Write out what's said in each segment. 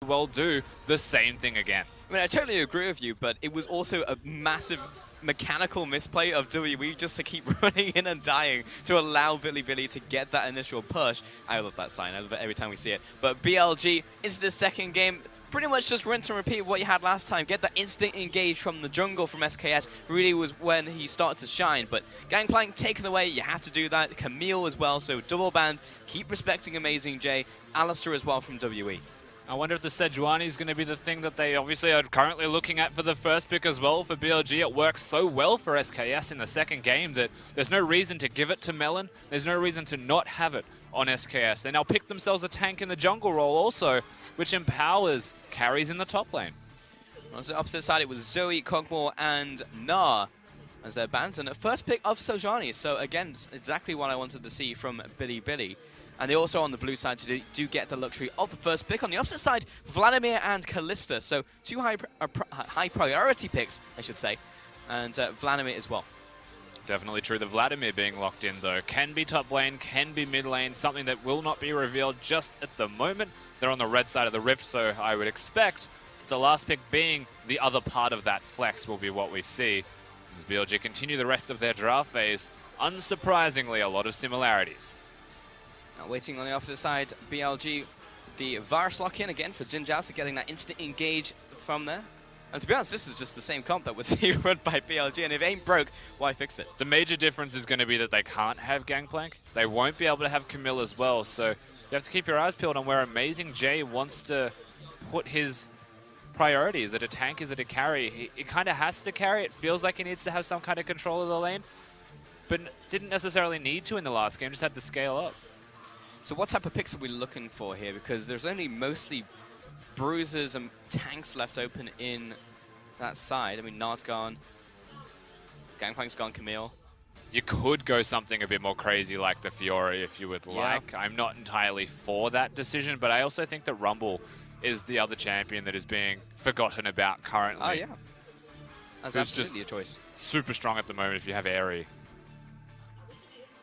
well do the same thing again. I mean, I totally agree with you, but it was also a massive mechanical misplay of WE just to keep running in and dying to allow Bilibili to get that initial push. I love that sign. I love it every time we see it. But BLG into the second game, pretty much just rinse and repeat what you had last time. Get that instant engage from the jungle from SKS really was when he started to shine. But Gangplank taken away, you have to do that. Camille as well, so double band. Keep respecting Amazing J. Alistair as well from WE. I wonder if the Sejuani is going to be the thing that they obviously are currently looking at for the first pick as well. For BLG, it works so well for SKS in the second game that there's no reason to give it to Melon. There's no reason to not have it on SKS. They now pick themselves a tank in the jungle role also, which empowers carries in the top lane. On the opposite side, it was Zoe, Kog'Maw, and Gnar as their bans, and a first pick of Sejuani. So again, exactly what I wanted to see from Bilibili. And they also, on the blue side, do get the luxury of the first pick. On the opposite side, Vladimir and Kalista. So two high priority picks, I should say. And Vladimir as well. Definitely true. The Vladimir being locked in, though, can be top lane, can be mid lane, something that will not be revealed just at the moment. They're on the red side of the rift, so I would expect that the last pick being the other part of that flex will be what we see. As BLG continue the rest of their draft phase, unsurprisingly, a lot of similarities. Now waiting on the opposite side, BLG, the Varus lock in again for Jinjiao, so getting that instant engage from there. And to be honest, this is just the same comp that was run by BLG, and if it ain't broke, why fix it? The major difference is going to be that they can't have Gangplank. They won't be able to have Camille as well, so you have to keep your eyes peeled on where Amazing J wants to put his priority. Is it a tank? Is it a carry? He kind of has to carry. It feels like he needs to have some kind of control of the lane, but didn't necessarily need to in the last game, just had to scale up. So what type of picks are we looking for here? Because there's only mostly bruisers and tanks left open in that side. I mean, Gnar's gone, Gangplank's gone, Camille. You could go something a bit more crazy like the Fiora if you would like. I'm not entirely for that decision, but I also think that Rumble is the other champion that is being forgotten about currently. Oh, yeah. That's absolutely a choice. Super strong at the moment if you have Airy.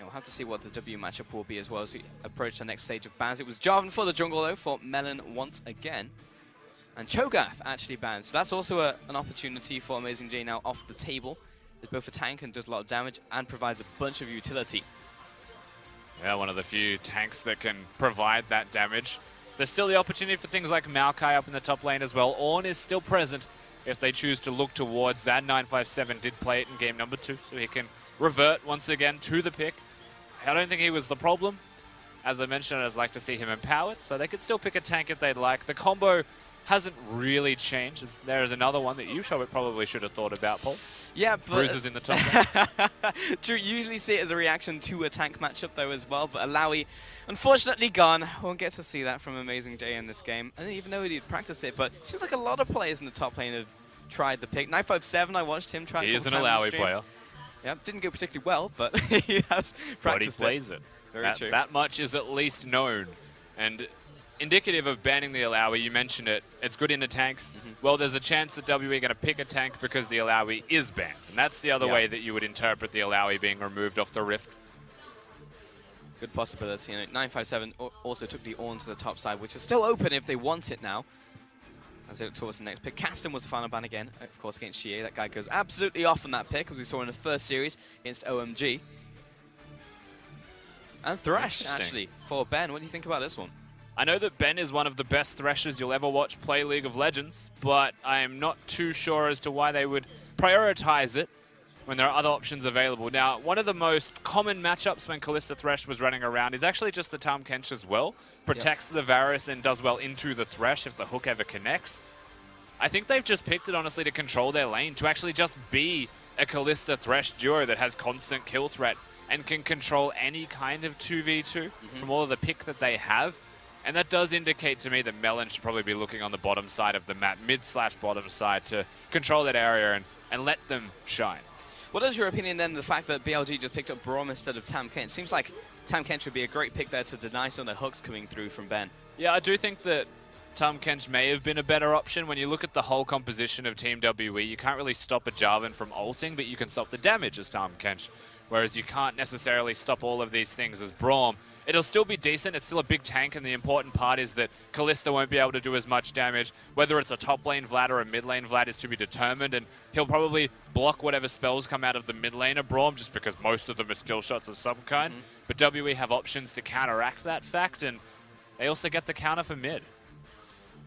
We'll have to see what the W matchup will be as well as we approach the next stage of bans. It was Jarvan for the jungle, though, for Melon once again. And Cho'Gath actually banned. So that's also an opportunity for Amazing J now off the table. It's both a tank and does a lot of damage and provides a bunch of utility. Yeah, one of the few tanks that can provide that damage. There's still the opportunity for things like Maokai up in the top lane as well. Ornn is still present if they choose to look towards that. 957 did play it in game number 2, so he can revert once again to the pick. I don't think he was the problem. As I mentioned, I'd like to see him empowered, so they could still pick a tank if they'd like. The combo hasn't really changed. There is another one that you probably should have thought about, Paul. Yeah, but Bruises in the top lane. True, usually see it as a reaction to a tank matchup though as well, but Alawi, unfortunately gone. Won't get to see that from Amazing J in this game. I didn't even know he'd practiced it, but it seems like a lot of players in the top lane have tried the pick. 957, I watched him try it. He is an Alawi player. Yeah, didn't go particularly well, but he has practiced but he plays it. Very true. That much is at least known. And indicative of banning the Alawi, you mentioned it, it's good in the tanks. Well, there's a chance that WE are going to pick a tank because the Alawi is banned. And that's the other way that you would interpret the Alawi being removed off the Rift. Good possibility. And 957 also took the Ornn to the top side, which is still open if they want it now. As they look towards the next pick. Caston was the final ban again, of course, against Xie. That guy goes absolutely off on that pick, as we saw in the first series against OMG. And Thresh, actually, for Ben. What do you think about this one? I know that Ben is one of the best Threshers you'll ever watch play League of Legends, but I am not too sure as to why they would prioritize it when there are other options available. Now, one of the most common matchups when Kalista Thresh was running around is actually just the Tahm Kench as well. Protects the Varus and does well into the Thresh if the hook ever connects. I think they've just picked it, honestly, to control their lane, to actually just be a Kalista Thresh duo that has constant kill threat and can control any kind of 2v2 from all of the pick that they have. And that does indicate to me that Melon should probably be looking on the bottom side of the map, mid/bottom side, to control that area and let them shine. What is your opinion then, the fact that BLG just picked up Braum instead of Tahm Kench? Seems like Tahm Kench would be a great pick there to deny some of the hooks coming through from Ben. Yeah, I do think that Tahm Kench may have been a better option. When you look at the whole composition of Team WE, you can't really stop a Jarvan from ulting, but you can stop the damage as Tahm Kench. Whereas you can't necessarily stop all of these things as Braum. it'll still be decent. It's still a big tank, and the important part is that Kalista won't be able to do as much damage. Whether it's a top lane Vlad or a mid lane Vlad is to be determined, and he'll probably block whatever spells come out of the mid laner Braum, just because most of them are skill shots of some kind. But WE have options to counteract that fact, and they also get the counter for mid.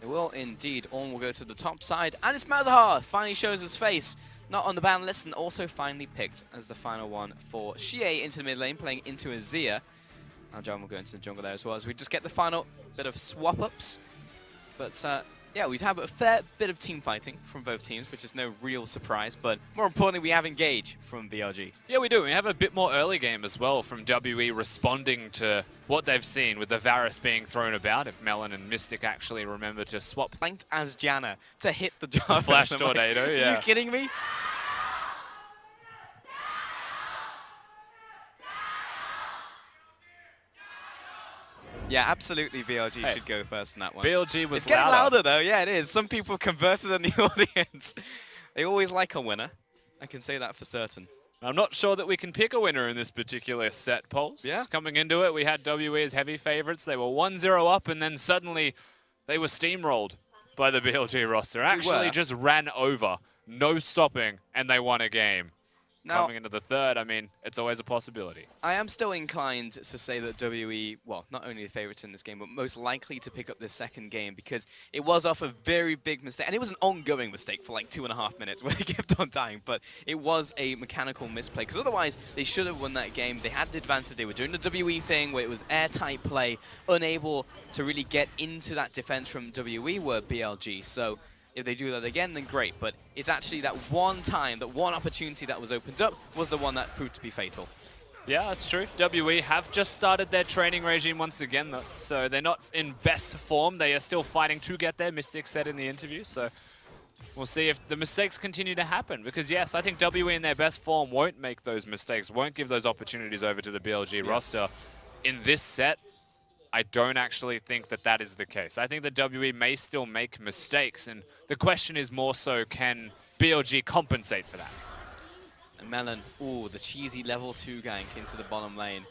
It will indeed. Ornn will go to the top side, and it's Malzahar finally shows his face. Not on the ban list, and also finally picked as the final one for Xie into the mid lane, playing into Azir. Now John will go into the jungle there as well, as we just get the final bit of swap-ups. But yeah, we'd have a fair bit of team fighting from both teams, which is no real surprise. But more importantly, we have engage from BLG. Yeah, we do. We have a bit more early game as well from WE responding to what they've seen with the Varus being thrown about. If Melon and Mystic actually remember to swap. Flanked as Janna to hit the Jarvan. Flash Tornado, yeah. Are you kidding me? Yeah, absolutely BLG should go first in that one. BLG was It's getting louder though, yeah it is. Some people converted in the audience. They always like a winner. I can say that for certain. I'm not sure that we can pick a winner in this particular set, Pulse. Yeah. Coming into it, we had WE as heavy favorites. They were 1-0 up, and then suddenly they were steamrolled by the BLG roster. Actually just ran over, no stopping, and they won a game. Now, coming into the third, I mean, it's always a possibility. I am still inclined to say that WE, well, not only the favorites in this game, but most likely to pick up this second game, because it was off a very big mistake, and it was an ongoing mistake for like 2.5 minutes where they kept on dying, but it was a mechanical misplay, because otherwise they should have won that game. They had the advantage. They were doing the WE thing where it was airtight play, unable to really get into that defense from WE were BLG, so if they do that again, then great. But it's actually that one time, that one opportunity that was opened up was the one that proved to be fatal. Yeah, that's true. WE have just started their training regime once again, though. So they're not in best form. They are still fighting to get there, Mystic said in the interview. So we'll see if the mistakes continue to happen. Because, yes, I think WE in their best form won't make those mistakes, won't give those opportunities over to the BLG roster. In this set, I don't actually think that that is the case. I think that WE may still make mistakes, and the question is more so, can BLG compensate for that? And Melon, ooh, the cheesy level 2 gank into the bottom lane.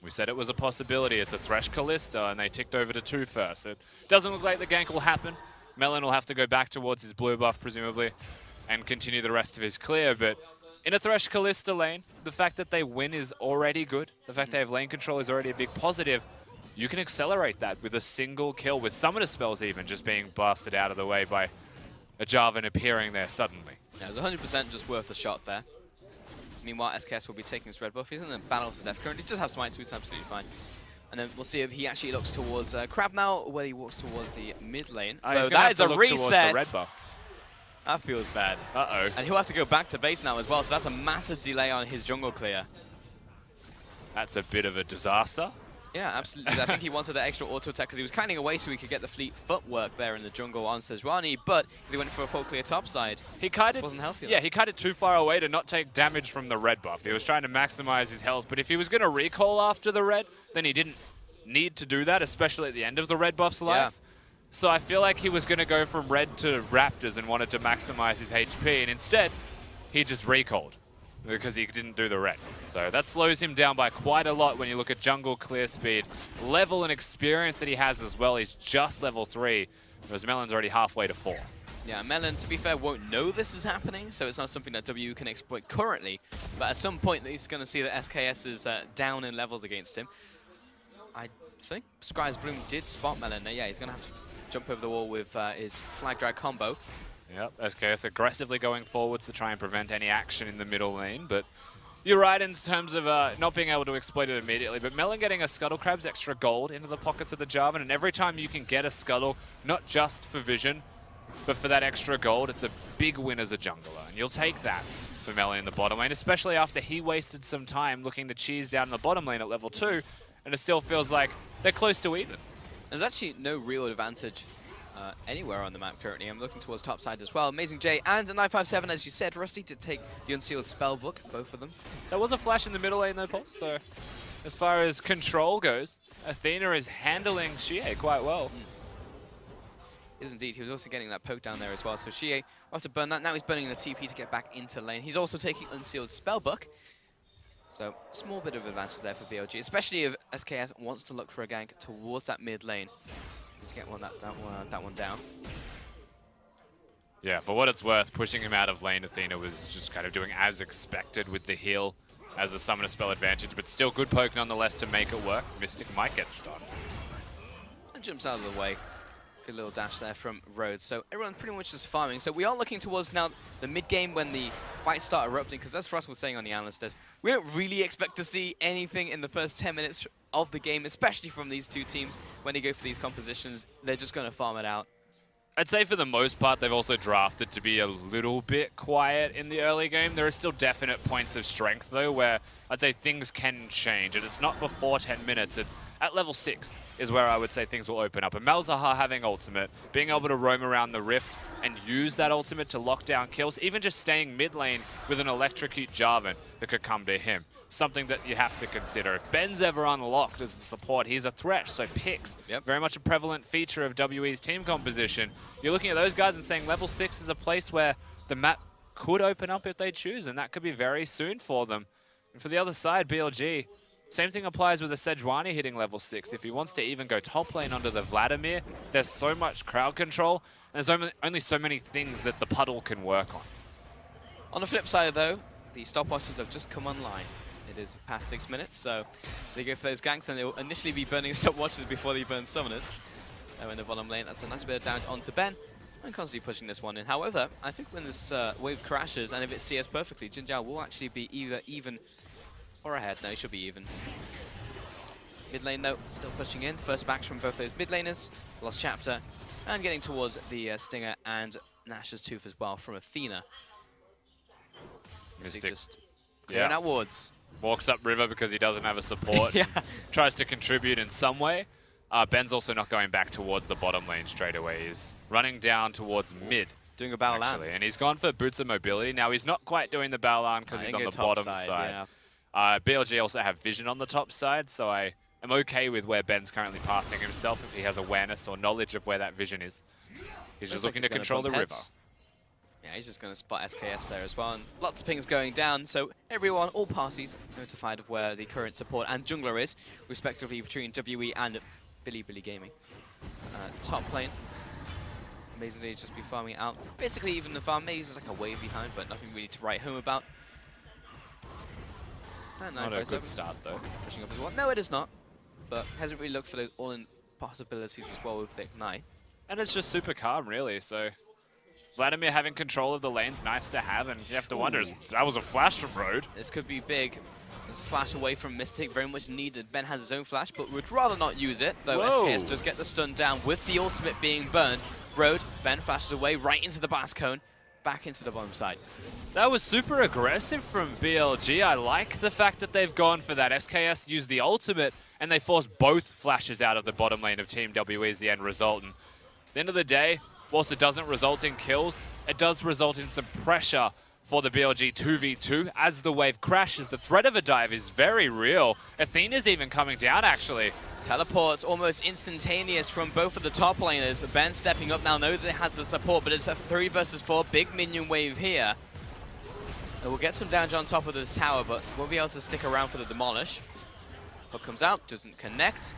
We said it was a possibility. It's a Thresh Kalista, and they ticked over to 2 first. It doesn't look like the gank will happen. Melon will have to go back towards his blue buff, presumably, and continue the rest of his clear, but in a Thresh Kalista lane, the fact that they win is already good. The fact they have lane control is already a big positive. You can accelerate that with a single kill, with summoner spells even just being blasted out of the way by a Jarvan appearing there suddenly. Yeah, it was 100% just worth the shot there. Meanwhile, SKS will be taking his red buff. He's in the battle to death currently. Just have smite, so he's absolutely fine. And then we'll see if he actually looks towards Crab now, where he walks towards the mid lane. So that is a reset. Red buff. That feels bad. Uh-oh. And he'll have to go back to base now as well, so that's a massive delay on his jungle clear. That's a bit of a disaster. Yeah, absolutely. I think he wanted that extra auto attack because he was kiting away so he could get the fleet footwork there in the jungle on Sejuani, but he went for a full clear top side. He kited, wasn't healthy. Yeah, he kited too far away to not take damage from the red buff. He was trying to maximize his health, but if he was going to recall after the red, then he didn't need to do that, especially at the end of the red buff's life. Yeah. So I feel like he was going to go from red to Raptors and wanted to maximize his HP, and instead, he just recalled because he didn't do the red. So that slows him down by quite a lot when you look at jungle clear speed. Level and experience that he has as well, he's just level 3, whereas Melon's already halfway to 4. Yeah, Melon, to be fair, won't know this is happening, so it's not something that WU can exploit currently. But at some point, he's going to see that SKS is down in levels against him. I think Scry's Bloom did spot Melon. Yeah, he's going to have to jump over the wall with his flag drag combo. Yep, SKS aggressively going forwards to try and prevent any action in the middle lane, but you're right in terms of not being able to exploit it immediately, but Melon getting a Scuttle Crab's extra gold into the pockets of the Jarvan, and every time you can get a Scuttle, not just for vision, but for that extra gold, it's a big win as a jungler, and you'll take that for Melon in the bottom lane, especially after he wasted some time looking to cheese down in the bottom lane at level 2, and it still feels like they're close to even. There's actually no real advantage anywhere on the map currently. I'm looking towards top side as well. Amazing J and a 957, as you said. Rusty to take the Unsealed Spellbook, both of them. There was a flash in the middle lane though, Paul, so as far as control goes, Athena is handling Xie quite well. Is indeed. He was also getting that poke down there as well, so Xie will have to burn that. Now he's burning the TP to get back into lane. He's also taking Unsealed Spellbook. So, small bit of advantage there for BLG, especially if SKS wants to look for a gank towards that mid lane. Let's get that one down. Yeah, for what it's worth, pushing him out of lane, Athena was just kind of doing as expected with the heal as a summoner spell advantage, but still good poke nonetheless to make it work. Mystic might get stunned. And jumps out of the way. Good little dash there from Rhodes. So everyone pretty much just farming. So we are looking towards now the mid game when the fights start erupting, because as Frost was saying on the analyst desk, we don't really expect to see anything in the first 10 minutes of the game, especially from these two teams. When they go for these compositions, they're just going to farm it out. I'd say for the most part, they've also drafted to be a little bit quiet in the early game. There are still definite points of strength, though, where I'd say things can change. And it's not before 10 minutes. It's at level 6 is where I would say things will open up. And Malzahar having ultimate, being able to roam around the Rift and use that ultimate to lock down kills, even just staying mid lane with an electrocute Jarvan that could come to him. Something that you have to consider. If Ben's ever unlocked as the support, he's a threat, so picks. Yep. Very Very much a prevalent feature of WE's team composition. You're looking at those guys and saying level 6 is a place where the map could open up if they choose, and that could be very soon for them. And for the other side, BLG, same thing applies with a Sejuani hitting level 6. If he wants to even go top lane under the Vladimir, there's so much crowd control, and there's only so many things that the puddle can work on. On the flip side, though, the stopwatches have just come online. It is past 6 minutes, so they go for those ganks, and they will initially be burning stopwatches before they burn summoners. In the bottom lane, that's a nice bit of damage onto Ben, and constantly pushing this one in. However, I think when this wave crashes, and if it CS perfectly, Jin Jiao will actually be either even or ahead. No, he should be even. Mid lane, though, still pushing in. First backs from both those mid laners. Lost Chapter, and getting towards the Stinger and Nash's Tooth as well from Athena. Mystic. Just going outwards. Walks up river because he doesn't have a support. Yeah. Tries to contribute in some way. Ben's also not going back towards the bottom lane straight away. He's running down towards mid. Doing a Baolan. Actually, and he's gone for boots of mobility. Now, he's not quite doing the Baolan because he's on the bottom side. Yeah. BLG also have vision on the top side, so I am okay with where Ben's currently pathing himself if he has awareness or knowledge of where that vision is. He's just looking to control the river. Yeah, he's just going to spot SKS there as well, and lots of pings going down, so everyone, all parties, notified of where the current support and jungler is, respectively between WE and Bilibili Gaming. Top lane, amazingly just be farming out. Basically, even the farm maze is like a wave behind, but nothing really to write home about. And Not a good start, though. Pushing up as well. No, it is not, but hasn't really looked for those all-in possibilities as well with the Ignite. And it's just super calm, really, so Vladimir having control of the lane's nice to have, and you have to wonder, that was a flash from Road. This could be big. There's a flash away from Mystic, very much needed. Ben has his own flash, but would rather not use it, though SKS does get the stun down with the ultimate being burned. Road, Ben flashes away right into the blast cone, back into the bottom side. That was super aggressive from BLG. I like the fact that they've gone for that. SKS used the ultimate, and they forced both flashes out of the bottom lane of Team WE as the end result. And at the end of the day, whilst it doesn't result in kills, it does result in some pressure for the BLG 2v2. As the wave crashes, the threat of a dive is very real. Athena's even coming down, actually. Teleports almost instantaneous from both of the top laners. Ben stepping up now, knows it has the support, but it's a 3 versus 4 big minion wave here. And we'll get some damage on top of this tower, but won't be able to stick around for the demolish. Hook comes out, doesn't connect.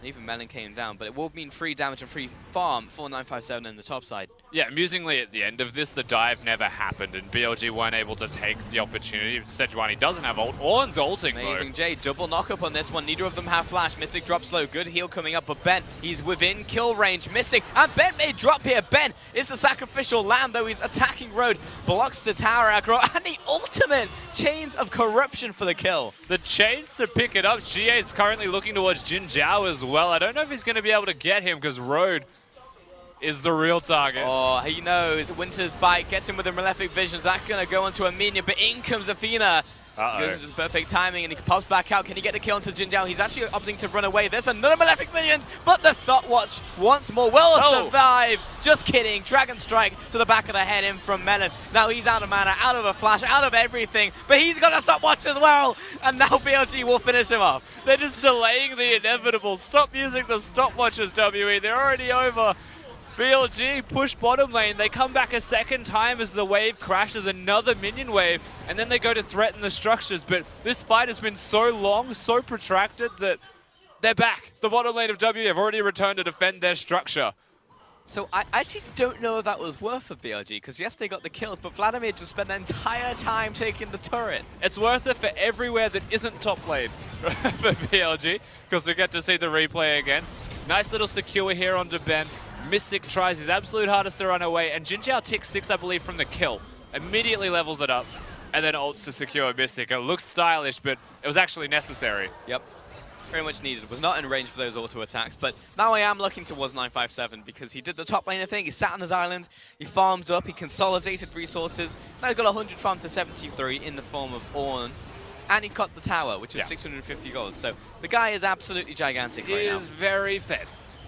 And even Melon came down, but it will mean free damage and free farm for 957 in the top side. Yeah, amusingly at the end of this, the dive never happened, and BLG weren't able to take the opportunity. Sejuani doesn't have ult. Ornn's ulting, amazing, Jay. Double knock-up on this one. Neither of them have flash. Mystic drops low. Good heal coming up, but Ben, he's within kill range. Mystic, and Ben may drop here. Ben is the sacrificial lamb, though he's attacking Road. Blocks the tower aggro, and the ultimate chains of corruption for the kill. The chains to pick it up. GA is currently looking towards Jin Jiao as well. I don't know if he's going to be able to get him because Road is the real target. Oh, he knows. Winter's Bite gets him with the Malefic Visions. That's going to go onto a minion, but in comes Athena. He goes into the perfect timing, and he pops back out. Can he get the kill onto Jin Jiao? He's actually opting to run away. There's another Malefic Minions, but the stopwatch once more will survive. Just kidding. Dragon Strike to the back of the head in from Melon. Now he's out of mana, out of a flash, out of everything, but he's got a stopwatch as well, and now BLG will finish him off. They're just delaying the inevitable. Stop using the stopwatches, WE. They're already over. BLG push bottom lane. They come back a second time as the wave crashes, another minion wave, and then they go to threaten the structures. But this fight has been so long, so protracted that they're back. The bottom lane of W have already returned to defend their structure. So I actually don't know if that was worth for BLG, because yes, they got the kills, but Vladimir just spent the entire time taking the turret. It's worth it for everywhere that isn't top lane for BLG, because we get to see the replay again. Nice little secure here onto Ben. Mystic tries his absolute hardest to run away, and Jinjiao ticks 6, I believe, from the kill. Immediately levels it up, and then ults to secure Mystic. It looks stylish, but it was actually necessary. Yep. Very much needed. Was not in range for those auto attacks, but now I am looking towards 957 because he did the top laner thing. He sat on his island, he farmed up, he consolidated resources. Now he's got 100 farm to 73 in the form of Ornn, and he cut the tower, which is 650 gold. So the guy is absolutely gigantic right now. He is very fed.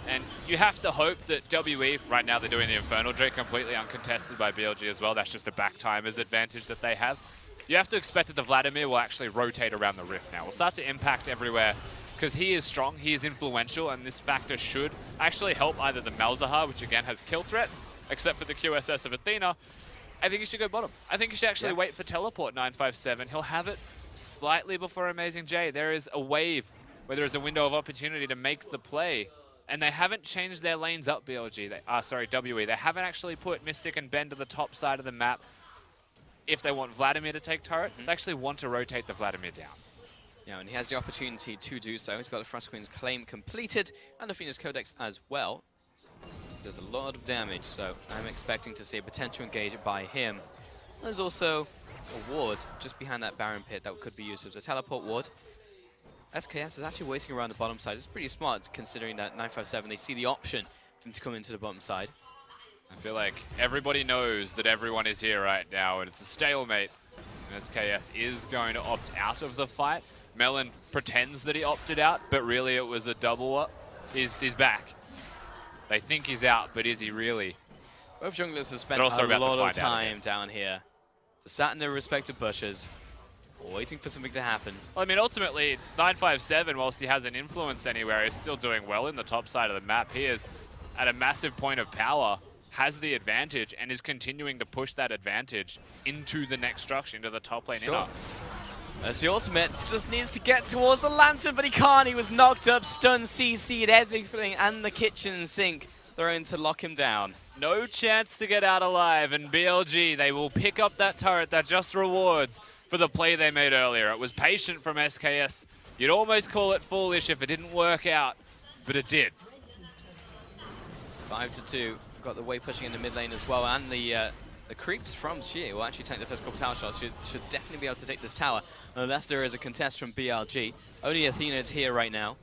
And you have to hope that WE, right now they're doing the Infernal Drake completely uncontested by BLG as well. That's just a back timers advantage that they have. You have to expect that the Vladimir will actually rotate around the Rift now. We'll start to impact everywhere because he is strong, he is influential, and this factor should actually help either the Malzahar, which again has kill threat, except for the QSS of Athena. I think he should go bottom. I think he should actually wait for teleport 957. He'll have it slightly before Amazing J. There is a wave where there is a window of opportunity to make the play. And they haven't changed their lanes up, BLG. WE. They haven't actually put Mystic and Ben to the top side of the map. If they want Vladimir to take turrets, they actually want to rotate the Vladimir down. Yeah, and he has the opportunity to do so. He's got the Frost Queen's claim completed, and Athena's Codex as well. Does a lot of damage, so I'm expecting to see a potential engage by him. There's also a ward just behind that Baron pit that could be used as a teleport ward. SKS is actually waiting around the bottom side. It's pretty smart considering that 957, they see the option for them to come into the bottom side. I feel like everybody knows that everyone is here right now, and it's a stalemate. And SKS is going to opt out of the fight. Melon pretends that he opted out, but really it was a double up. He's back. They think he's out, but is he really? Both junglers have spent a lot of time down here. Just sat in their respective bushes, waiting for something to happen. Well, I mean, ultimately, 957, whilst he hasn't influenced anywhere, is still doing well in the top side of the map. He is at a massive point of power, has the advantage, and is continuing to push that advantage into the next structure, into the top lane inner. As the ultimate just needs to get towards the lantern, but he can't. He was knocked up, stunned, CC'd, everything, and the kitchen sink thrown to lock him down. No chance to get out alive, and BLG, they will pick up that turret that just rewards for the play they made earlier. It was patient from SKS. You'd almost call it foolish if it didn't work out, but it did. 5-2. Got the way pushing in the mid lane as well, and the creeps from Xie will actually take the first couple tower shots. Should definitely be able to take this tower, unless there is a contest from BLG. Only Athena is here right now.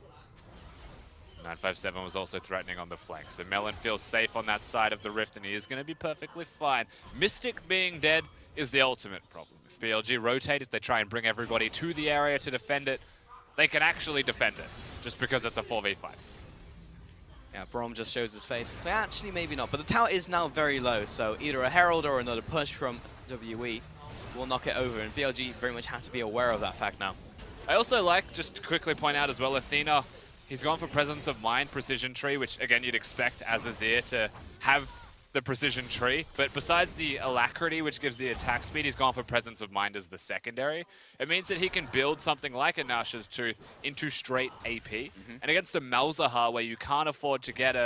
957 was also threatening on the flank, so Melon feels safe on that side of the Rift, and he is going to be perfectly fine. Mystic being dead is the ultimate problem. If BLG rotate, if they try and bring everybody to the area to defend it, they can actually defend it, just because it's a 4v5. Yeah, Brom just shows his face. So actually, maybe not. But the tower is now very low, so either a Herald or another push from WE will knock it over, and BLG very much have to be aware of that fact now. I also like, just to quickly point out as well, Athena, he's gone for Presence of Mind, Precision Tree, which again you'd expect as Azir to have the Precision Tree, but besides the Alacrity, which gives the attack speed, he's gone for Presence of Mind as the secondary. It means that he can build something like a Nash's Tooth into straight AP, and against a Malzahar, where you can't afford to get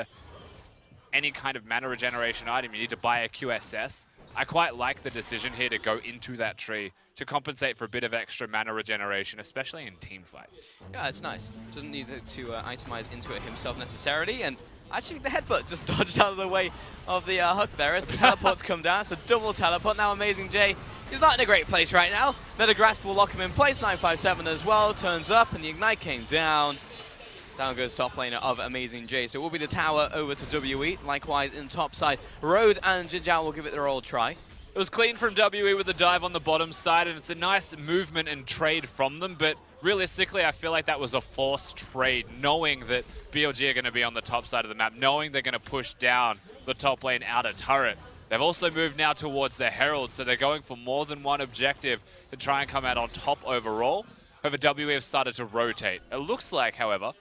any kind of mana regeneration item, you need to buy a QSS. I quite like the decision here to go into that tree to compensate for a bit of extra mana regeneration, especially in team fights. Yeah, it's nice. Doesn't need to itemize into it himself necessarily, and actually the headbutt just dodged out of the way of the hook there as the teleports come down. It's a double teleport. Now Amazing J is not in a great place right now. Meta Grasp will lock him in place. 957 as well turns up, and the Ignite came down. Down goes top laner of Amazing J. So it will be the tower over to WE. Likewise in top side, Road and Jinjiao will give it their old try. It was clean from WE with the dive on the bottom side, and it's a nice movement and trade from them, but realistically, I feel like that was a forced trade, knowing that BLG are going to be on the top side of the map, knowing they're going to push down the top lane outer turret. They've also moved now towards their Herald, so they're going for more than one objective to try and come out on top overall. However, WE have started to rotate. It looks like, however,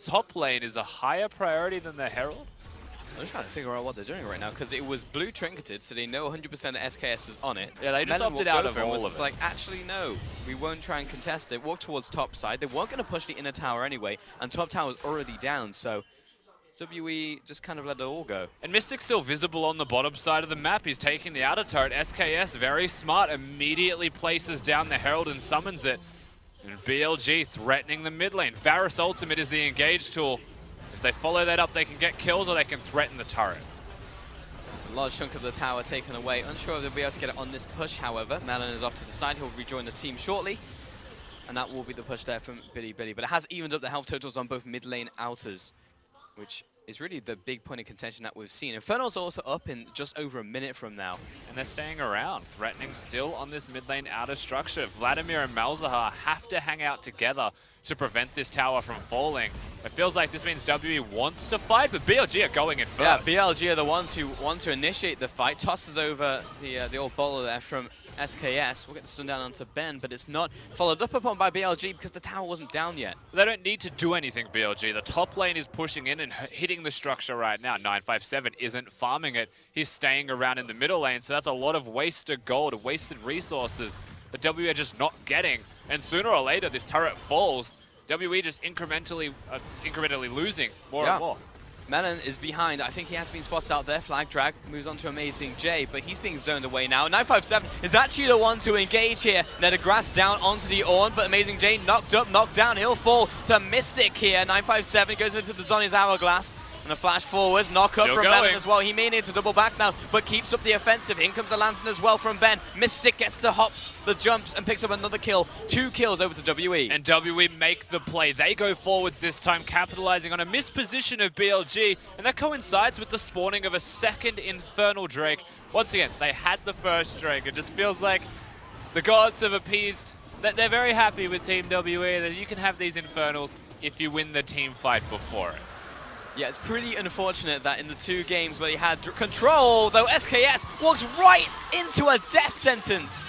top lane is a higher priority than the Herald. I'm trying to figure out what they're doing right now, because it was blue trinketed, so they know 100% SKS is on it. Yeah, they just Melon opted walked out over of and all was of just it. like, actually, no, we won't try and contest it. Walk towards top side. They weren't going to push the inner tower anyway, and top tower was already down, so WE just kind of let it all go. And Mystic's still visible on the bottom side of the map. He's taking the outer turret. SKS, very smart, immediately places down the Herald and summons it. And BLG threatening the mid lane. Varus ultimate is the engage tool. If they follow that up, they can get kills or they can threaten the turret. There's a large chunk of the tower taken away. Unsure if they'll be able to get it on this push, however. Malin is off to the side. He'll rejoin the team shortly. And that will be the push there from Bilibili. But it has evened up the health totals on both mid lane outers, which is really the big point of contention that we've seen. Infernal's also up in just over a minute from now. And they're staying around, threatening still on this mid lane outer structure. Vladimir and Malzahar have to hang out together to prevent this tower from falling. It feels like this means WE wants to fight, but BLG are going in first. Yeah, BLG are the ones who want to initiate the fight. Tosses over the old bowler there from SKS. We'll get the stun down onto Ben, but it's not followed up upon by BLG because the tower wasn't down yet. They don't need to do anything, BLG. The top lane is pushing in and hitting the structure right now. 957 isn't farming it. He's staying around in the middle lane, so that's a lot of wasted gold, wasted resources that WE are just not getting. And sooner or later, this turret falls. WE just incrementally losing more and more. Melon is behind. I think he has been spotted out there. Flag drag moves on to Amazing J, but he's being zoned away now. 957 is actually the one to engage here. Grass down onto the Ornn, but Amazing J knocked up, knocked down. He'll fall to Mystic here. 957 goes into the Zoni's Hourglass. And a flash forwards, knock up from Melon as well. He may need to double back now, but keeps up the offensive. In comes the Lantern as well from Ben. Mystic gets the hops, the jumps, and picks up another kill. 2 kills over to WE. And WE make the play. They go forwards this time, capitalizing on a misposition of BLG, and that coincides with the spawning of a second Infernal Drake. Once again, they had the first Drake. It just feels like the gods have appeased. They're very happy with Team WE, that you can have these Infernals if you win the team fight before it. Yeah, it's pretty unfortunate that in the 2 games where he had control, though SKS walks right into a death sentence.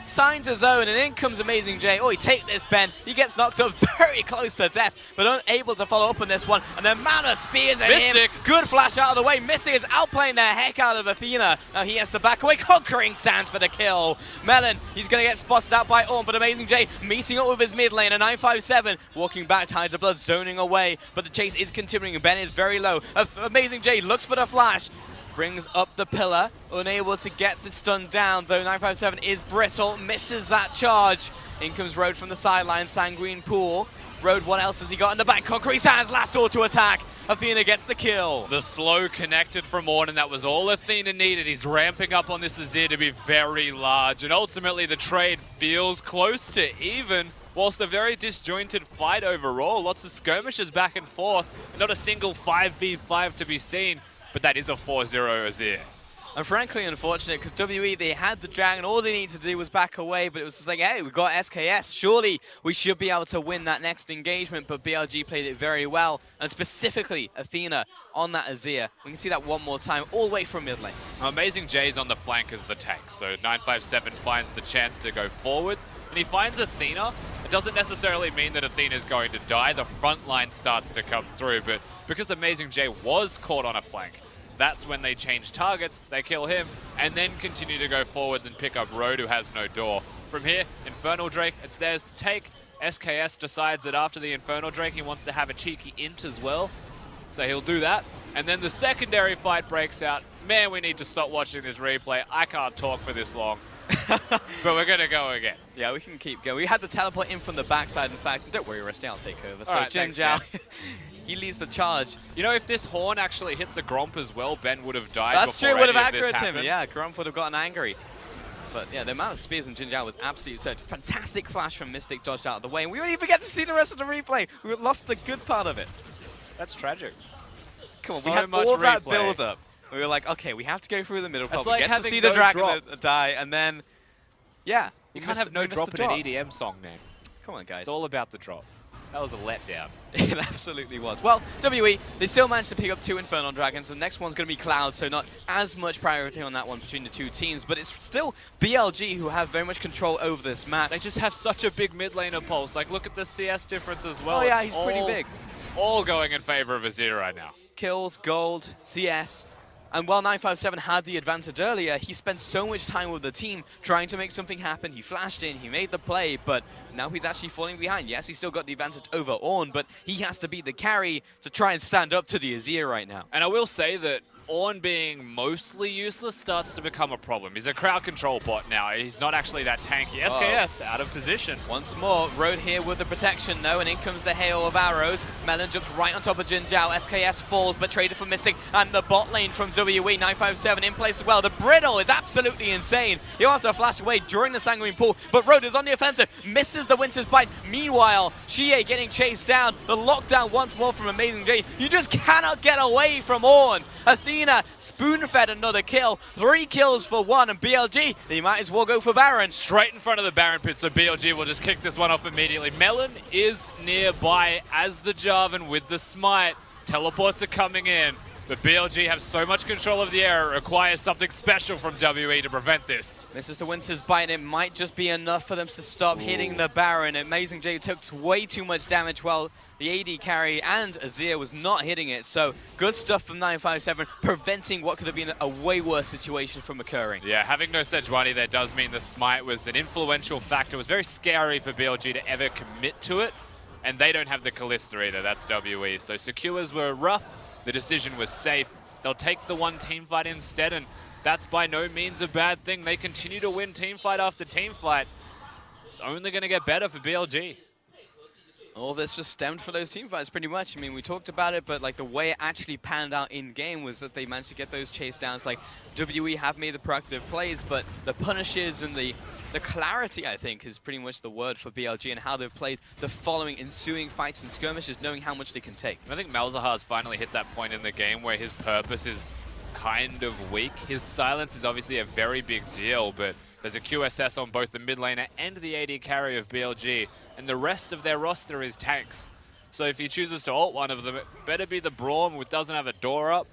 Signs his own, and in comes Amazing J. Oh, he take this, Ben. He gets knocked up very close to death, but unable to follow up on this one. And the amount of spears in him. Good flash out of the way. Mystic is outplaying the heck out of Athena. Now he has to back away. Conquering Sands for the kill. Melon, he's going to get spotted out by Ornn, but Amazing J meeting up with his mid lane. A 957 walking back, Tides of Blood zoning away, but the chase is continuing. Ben is very low. Amazing J looks for the flash. Brings up the pillar, unable to get the stun down, though 957 is brittle, misses that charge. In comes Road from the sideline, Sanguine Pool. Road, what else has he got in the back? Concrete Sands, last auto attack. Athena gets the kill. The slow connected from Ornn, and that was all Athena needed. He's ramping up on this Azir to be very large, and ultimately the trade feels close to even. Whilst a very disjointed fight overall, lots of skirmishes back and forth, not a single 5v5 to be seen. But that is a 4-0 Azir. And frankly unfortunate, because WE, they had the dragon, all they needed to do was back away, but it was just like, hey, we've got SKS, surely we should be able to win that next engagement, but BLG played it very well, and specifically Athena on that Azir. We can see that one more time, all the way from mid lane. Amazing J's on the flank as the tank, so 957 finds the chance to go forwards, and he finds Athena. It doesn't necessarily mean that Athena's going to die, the front line starts to come through, but because Amazing J was caught on a flank, that's when they change targets, they kill him, and then continue to go forwards and pick up Road, who has no door. From here, Infernal Drake, it's theirs to take. SKS decides that after the Infernal Drake, he wants to have a cheeky int as well, so he'll do that. And then the secondary fight breaks out. Man, we need to stop watching this replay. I can't talk for this long. But we're going to go again. Yeah, we can keep going. We had the teleport in from the backside, in fact. Don't worry, Rusty, I'll take over. So Jin Zhao, he leads the charge. You know, if this horn actually hit the Gromp as well, Ben would have died. That's true, would have aggroed him. Happened. Yeah, Gromp would have gotten angry. But yeah, the amount of spears in Jin Zhao was absolutely absurd. Fantastic flash from Mystic, dodged out of the way, and we won't even get to see the rest of the replay. We lost the good part of it. That's tragic. Come on, so we had much all replay. that build up. We were like, okay, we have to go through the middle. That's We like get to see the dragon die, and then, yeah. You can't have no drop in an EDM song, man. Come on, guys. It's all about the drop. That was a letdown. It absolutely was. Well, WE, they still managed to pick up 2 Infernal Dragons. The next one's going to be Cloud, so not as much priority on that one between the 2 teams. But it's still BLG who have very much control over this map. They just have such a big mid laner pulse. Like, look at the CS difference as well. Oh, yeah, he's pretty big. All going in favor of Azir right now. kills, gold, CS. And while 957 had the advantage earlier, he spent so much time with the team trying to make something happen. He flashed in, he made the play, but now he's actually falling behind. Yes, he's still got the advantage over Ornn, but he has to be the carry to try and stand up to the Azir right now. And I will say that Ornn being mostly useless starts to become a problem. He's a crowd control bot now. He's not actually that tanky. SKS out of position. Once more, Road here with the protection though, and in comes the hail of arrows. Melon jumps right on top of Jin Zhao. SKS falls, but traded for Mystic, and the bot lane from WE. 957 in place as well. The Brittle is absolutely insane. He'll have to flash away during the Sanguine Pool, but Road is on the offensive, misses the Winter's Bite. Meanwhile, Xie getting chased down. The lockdown once more from Amazing Jade. You just cannot get away from Ornn. Athena spoon-fed another kill. 3 kills for 1, and BLG, they might as well go for Baron. Straight in front of the Baron pit, so BLG will just kick this one off immediately. Melon is nearby as the Jarvan with the smite. Teleports are coming in, but BLG have so much control of the air, it requires something special from WE to prevent this. This is the Winter's Bite, and it might just be enough for them to stop hitting the Baron. Amazing Jade took way too much damage while the AD carry and Azir was not hitting it, so good stuff from 957, preventing what could have been a way worse situation from occurring. Yeah, having no Sejuani there does mean the smite was an influential factor. It was very scary for BLG to ever commit to it, and they don't have the Kalista either, that's WE. So secures were rough, the decision was safe. They'll take the one team fight instead, and that's by no means a bad thing. They continue to win team fight after team fight. It's only going to get better for BLG. All this just stemmed for those team fights pretty much. I mean, we talked about it, but like the way it actually panned out in game was that they managed to get those chase downs. Like WE have made the proactive plays, but the punishes and the clarity, I think, is pretty much the word for BLG and how they've played the following ensuing fights and skirmishes, knowing how much they can take. I think Malzahar's finally hit that point in the game where his purpose is kind of weak. His silence is obviously a very big deal, but there's a QSS on both the mid laner and the AD carry of BLG, and the rest of their roster is tanks. So if he chooses to ult one of them, it better be the Braum who doesn't have a door up,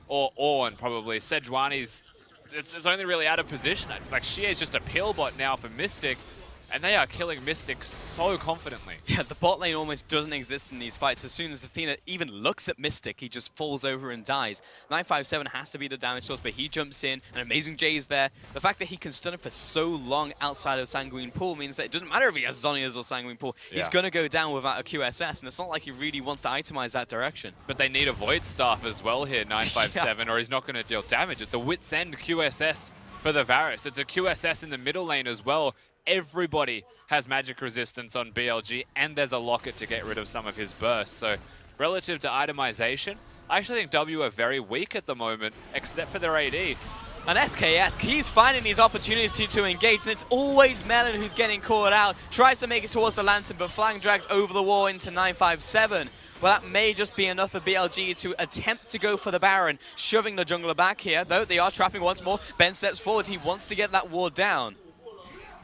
or Ornn probably. Sejuani's, it's only really out of position. Like, Xie's just a peel bot now for Mystic, and they are killing Mystic so confidently. Yeah, the bot lane almost doesn't exist in these fights. As soon as Athena even looks at Mystic, he just falls over and dies. 957 has to be the damage source, but he jumps in, and Amazing Jay is there. The fact that he can stun him for so long outside of Sanguine Pool means that it doesn't matter if he has Zhonya's or Sanguine Pool. Yeah. He's going to go down without a QSS, and it's not like he really wants to itemize that direction. But they need a Void Staff as well here, 957, or he's not going to deal damage. It's a Wit's End QSS for the Varus. It's a QSS in the middle lane as well. Everybody has magic resistance on BLG, and there's a locket to get rid of some of his bursts. So relative to itemization, I actually think W are very weak at the moment, except for their AD. And SKS keeps finding these opportunities to engage, and it's always Melon who's getting caught out. Tries to make it towards the Lantern, but Flang drags over the wall into 957. Well, that may just be enough for BLG to attempt to go for the Baron, shoving the jungler back here, though they are trapping once more. Ben steps forward, he wants to get that ward down.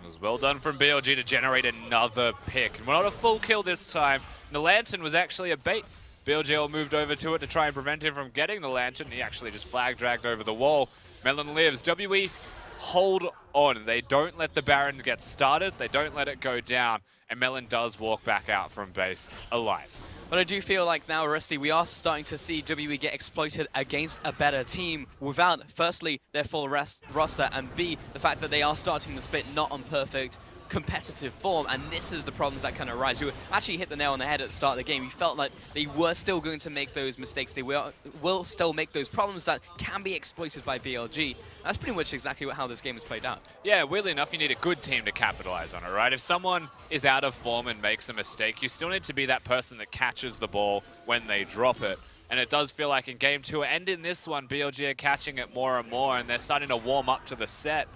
It was well done from BLG to generate another pick. And not a full kill this time. The Lantern was actually a bait. BLG all moved over to it to try and prevent him from getting the Lantern. He actually just flag dragged over the wall. Melon lives. WE hold on. They don't let the Baron get started. They don't let it go down. And Melon does walk back out from base alive. But I do feel like now, Rusty, we are starting to see WE get exploited against a better team without, firstly, their full roster, and B, the fact that they are starting the split not on perfect competitive form, and this is the problems that kind of arise. You actually hit the nail on the head at the start of the game. You felt like they were still going to make those mistakes. They will still make those problems that can be exploited by BLG. That's pretty much exactly how this game has played out. Yeah, weirdly enough, you need a good team to capitalize on it, right? If someone is out of form and makes a mistake, you still need to be that person that catches the ball when they drop it. And it does feel like in Game 2 and in this one, BLG are catching it more and more, and they're starting to warm up to the set.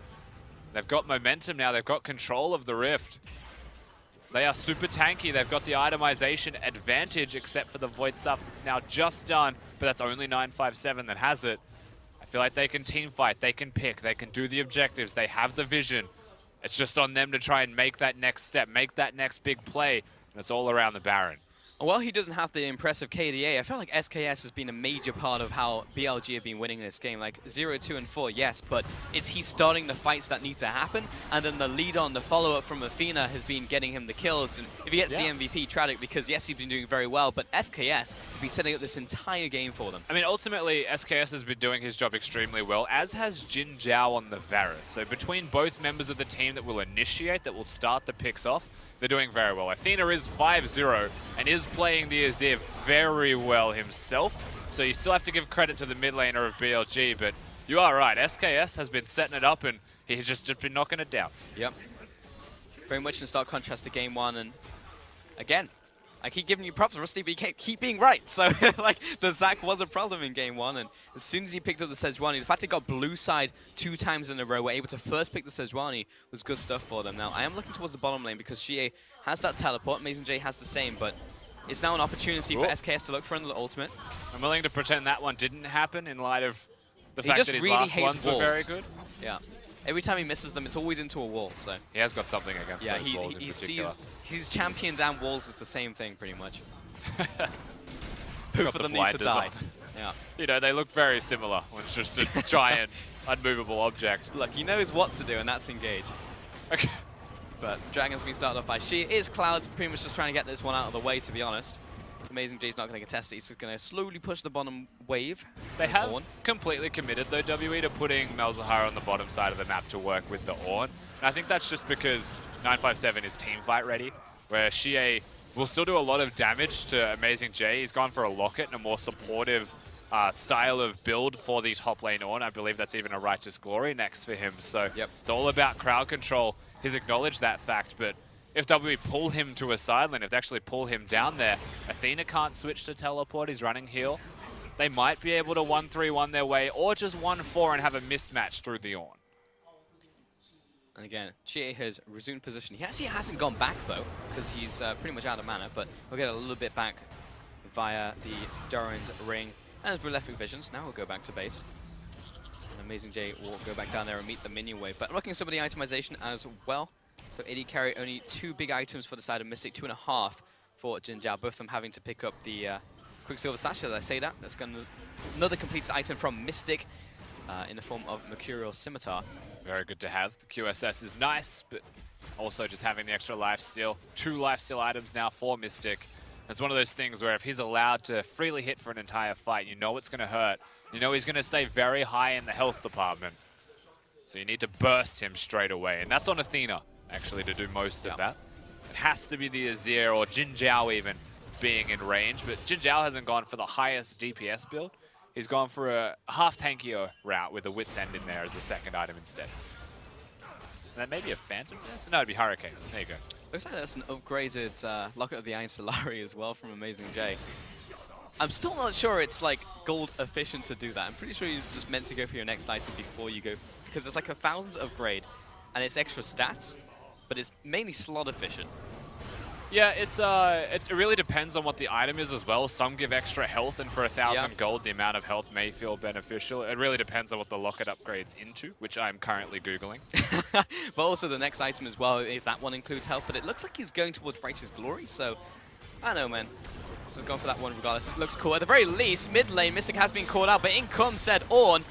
They've got momentum now. They've got control of the Rift. They are super tanky. They've got the itemization advantage, except for the Void stuff that's now just done, but that's only 957 that has it. I feel like they can team fight. They can pick. They can do the objectives. They have the vision. It's just on them to try and make that next step, make that next big play, and it's all around the Baron. While he doesn't have the impressive KDA, I felt like SKS has been a major part of how BLG have been winning this game. Like 0, 2, and 4, yes, but he's starting the fights that need to happen, and then the lead on, the follow-up from Athena has been getting him the kills. And if he gets the MVP, tragic, because yes, he's been doing very well, but SKS has been setting up this entire game for them. I mean, ultimately, SKS has been doing his job extremely well, as has Jin Zhao on the Varus. So between both members of the team that will initiate, that will start the picks off, they're doing very well. Athena is 5-0 and is playing the Azir very well himself. So you still have to give credit to the mid laner of BLG, but you are right. SKS has been setting it up and he's just been knocking it down. Yep. Very much in stark contrast to game one. And again, I keep giving you props, Rusty, but you keep being right. So, like, the Zac was a problem in game one, and as soon as he picked up the Sejuani, the fact he got blue side 2 times in a row, were able to first pick the Sejuani, was good stuff for them. Now, I am looking towards the bottom lane because Xie has that teleport, Amazing J has the same, but it's now an opportunity for SKS to look for another ultimate. I'm willing to pretend that one didn't happen in light of the fact just that his really last hates ones walls. were very good. Yeah. Every time he misses them, it's always into a wall, so... He has got something against yeah, those walls in particular. Sees champions and walls as the same thing, pretty much. Got for the them need to die. on. Yeah. You know, they look very similar when it's just a giant, unmovable object. Look, he knows what to do, and that's engage. Okay. But Dragon's been started off by Xie. Is Cloud's pretty much just trying to get this one out of the way, to be honest. Amazing J's not going to contest it. He's just going to slowly push the bottom wave. They have completely committed, though, WE, to putting Malzahar on the bottom side of the map to work with the Ornn. And I think that's just because 957 is team fight ready, where Xie will still do a lot of damage to Amazing J. He's gone for a Locket and a more supportive style of build for the top lane Ornn. I believe that's even a Righteous Glory next for him. So it's all about crowd control. He's acknowledged that fact, but if WE pull him to a side lane, if they actually pull him down there, Athena can't switch to teleport, he's running heal. They might be able to 1-3-1 their way, or just 1-4 and have a mismatch through the Ornn. And again, Xie has resumed position. He actually hasn't gone back, though, because he's pretty much out of mana, but we'll get a little bit back via the Doran's ring. And as we're left with visions, now we'll go back to base. And Amazing J will go back down there and meet the minion wave. But looking at some of the itemization as well. So AD carry only 2 big items for the side of Mystic, 2.5 for Jin Zhao, both of them having to pick up the Quicksilver Sash, as I say that. That's going to another completed item from Mystic in the form of Mercurial Scimitar. Very good to have. The QSS is nice, but also just having the extra lifesteal. 2 lifesteal items now for Mystic. It's one of those things where if he's allowed to freely hit for an entire fight, you know it's going to hurt. You know he's going to stay very high in the health department. So you need to burst him straight away. And that's on Athena, actually, to do most of that. It has to be the Azir or Jin Zhao even being in range. But Jin Zhao hasn't gone for the highest DPS build. He's gone for a half tankier route with a Wit's End in there as a second item instead. And then maybe a Phantom Dance? No, it'd be Hurricane. There you go. Looks like that's an upgraded Locket of the Iron Solari as well from Amazing J. I'm still not sure it's like gold efficient to do that. I'm pretty sure you're just meant to go for your next item before you go, because it's like a 1000s upgrade and it's extra stats, but it's mainly slot efficient. Yeah, it's it really depends on what the item is as well. Some give extra health, and for 1,000 gold, the amount of health may feel beneficial. It really depends on what the Locket upgrades into, which I'm currently Googling. But also the next item as well, if that one includes health, but it looks like he's going towards Righteous Glory, so I don't know, man. Just going for that one regardless. It looks cool. At the very least, mid lane, Mystic has been caught out, but in comes said Ornn.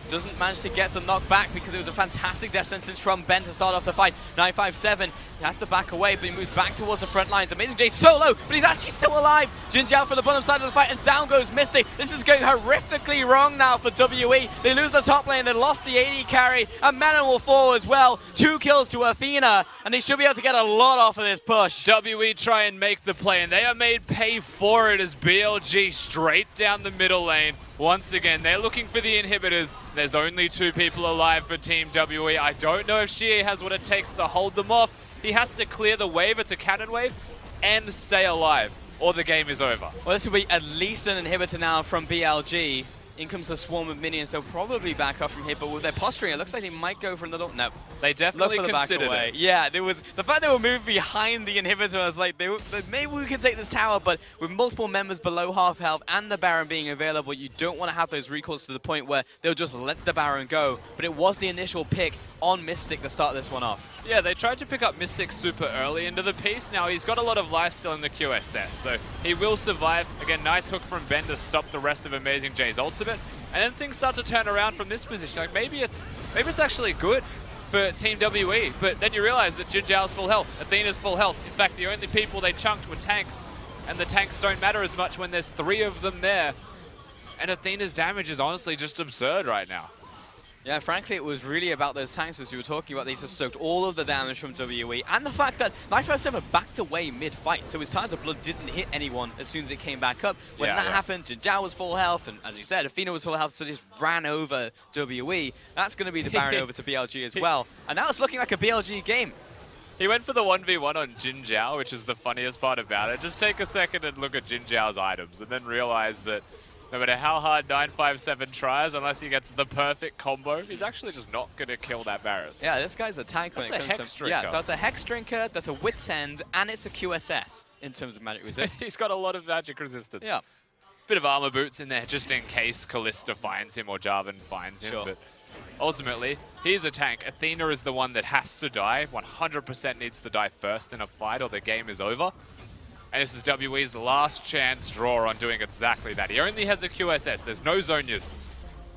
Doesn't manage to get the knockback because it was a fantastic death sentence from Ben to start off the fight. 957, he has to back away, but he moves back towards the front lines. Amazing J solo, but he's actually still alive. Jin Zhao for the bottom side of the fight, and down goes Mystic. This is going horrifically wrong now for WE. They lose the top lane, they lost the AD carry, and Mana will fall as well. 2 kills to Athena, and they should be able to get a lot off of this push. WE try and make the play, and they are made pay for it as BLG straight down the middle lane. Once again, they're looking for the inhibitors. There's only 2 people alive for Team WE. I don't know if Xie has what it takes to hold them off. He has to clear the wave, it's a cannon wave, and stay alive, or the game is over. Well, this will be at least an inhibitor now from BLG. In comes a swarm of minions. They'll probably back up from here, but with their posturing, it looks like they might go for another. No, they definitely considered it. Yeah, there was the fact they were moving behind the inhibitor. I was like, maybe we can take this tower, but with multiple members below half health and the Baron being available, you don't want to have those recalls to the point where they'll just let the Baron go. But it was the initial pick on Mystic to start this one off. Yeah, they tried to pick up Mystic super early into the piece. Now he's got a lot of life still in the QSS, so he will survive. Again, nice hook from Ben to stop the rest of Amazing J's ultimate. And then things start to turn around from this position. Like maybe it's actually good for Team WE, but then you realize that Jin Zhao's full health, Athena's full health. In fact, the only people they chunked were tanks, and the tanks don't matter as much when there's 3 of them there. And Athena's damage is honestly just absurd right now. Yeah, frankly, it was really about those tanks as you were talking about. They just soaked all of the damage from WE, and the fact that 957 backed away mid-fight, so his Tides of Blood didn't hit anyone as soon as it came back up. When that happened, Jin Zhao was full health, and as you said, Athena was full health, so they just ran over WE. That's going to be the Baron over to BLG as well. And now it's looking like a BLG game. He went for the 1v1 on Jin Zhao, which is the funniest part about it. Just take a second and look at Jin Zhao's items, and then realize that no matter how hard 957 tries, unless he gets the perfect combo, he's actually just not going to kill that Varus. Yeah, this guy's a tank when it comes to... Hex Drinker. Yeah, that's a Hex Drinker, that's a Wit's End, and it's a QSS in terms of magic resist. He's got a lot of magic resistance. Yeah. Bit of armor boots in there just in case Kalista finds him or Jarvan finds him. Sure. But ultimately, he's a tank. Athena is the one that has to die. 100% needs to die first in a fight or the game is over. And this is WE's last chance draw on doing exactly that. He only has a QSS. There's no Zhonya's.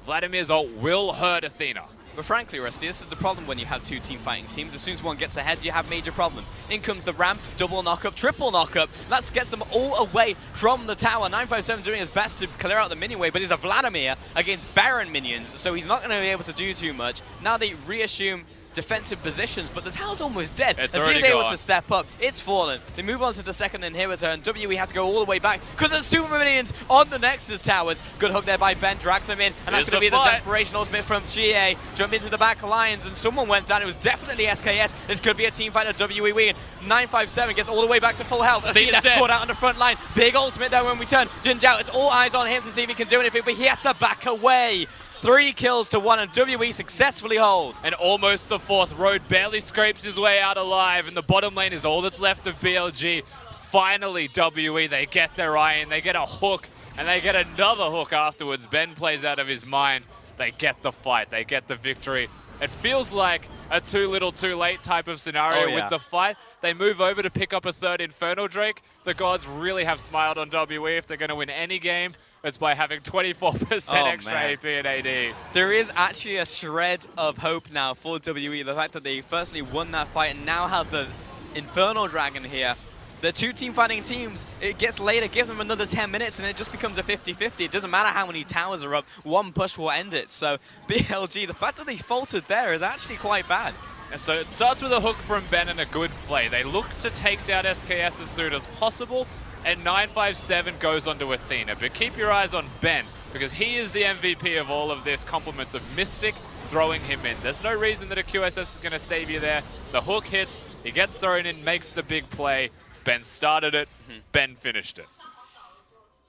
Vladimir's ult will hurt Athena. But frankly, Rusty, this is the problem when you have 2 team fighting teams. As soon as one gets ahead, you have major problems. In comes the ramp, double knockup, triple knockup. That gets them all away from the tower. 957 doing his best to clear out the minion wave, but he's a Vladimir against Baron minions, so he's not going to be able to do too much. Now they reassume defensive positions, but the tower's almost dead. It's as he's able to step up, it's fallen. They move on to the second inhibitor, and WE have to go all the way back because there's super minions on the Nexus towers. Good hook there by Ben, drags him in, and that's going to be the desperation ultimate from Xie. Jump into the back lines, and someone went down. It was definitely SKS. This could be a team fight of WE win. 957 gets all the way back to full health. Athena caught out on the front line. Big ultimate there when we turn. Jin Zhao, it's all eyes on him to see if he can do anything, but he has to back away. 3 kills to 1, and WE successfully hold. And almost the 4th road barely scrapes his way out alive, and the bottom lane is all that's left of BLG. Finally, WE, they get their eye in, they get a hook, and they get another hook afterwards. Ben plays out of his mind. They get the fight, they get the victory. It feels like a too little too late type of scenario with the fight. They move over to pick up a 3rd Infernal Drake. The gods really have smiled on WE. If they're going to win any game, it's by having 24% extra AP and AD. There is actually a shred of hope now for WE. The fact that they firstly won that fight and now have the Infernal Dragon here. The 2 team fighting teams, it gets later, give them another 10 minutes and it just becomes a 50-50. It doesn't matter how many towers are up, one push will end it. So BLG, the fact that they faltered there is actually quite bad. And so it starts with a hook from Ben and a good play. They look to take down SKS as soon as possible, and 957 goes onto Athena. But keep your eyes on Ben, because he is the MVP of all of this, compliments of Mystic throwing him in. There's no reason that a QSS is going to save you there. The hook hits, he gets thrown in, makes the big play. Ben started it, Ben finished it.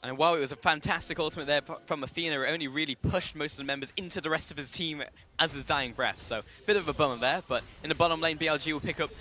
And while it was a fantastic ultimate there from Athena, it only really pushed most of the members into the rest of his team as his dying breath. So, bit of a bummer there, but in the bottom lane, BLG will pick up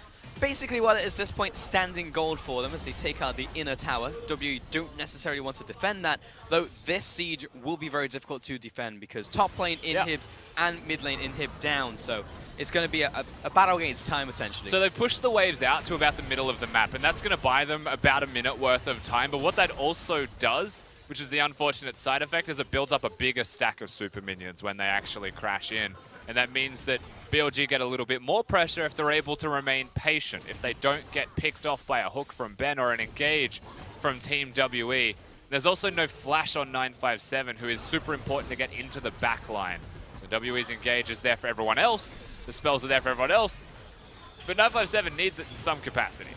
basically what it is at this point, standing gold for them as they take out the inner tower. WE don't necessarily want to defend that, though this siege will be very difficult to defend because top lane inhibs and mid lane inhib down. So it's going to be a battle against time, essentially. So they push the waves out to about the middle of the map, and that's going to buy them about a minute worth of time. But what that also does, which is the unfortunate side effect, is it builds up a bigger stack of super minions when they actually crash in. And that means that BLG get a little bit more pressure if they're able to remain patient. If they don't get picked off by a hook from Ben or an engage from Team WE. There's also no flash on 957, who is super important to get into the back line. So WE's engage is there for everyone else. The spells are there for everyone else. But 957 needs it in some capacity.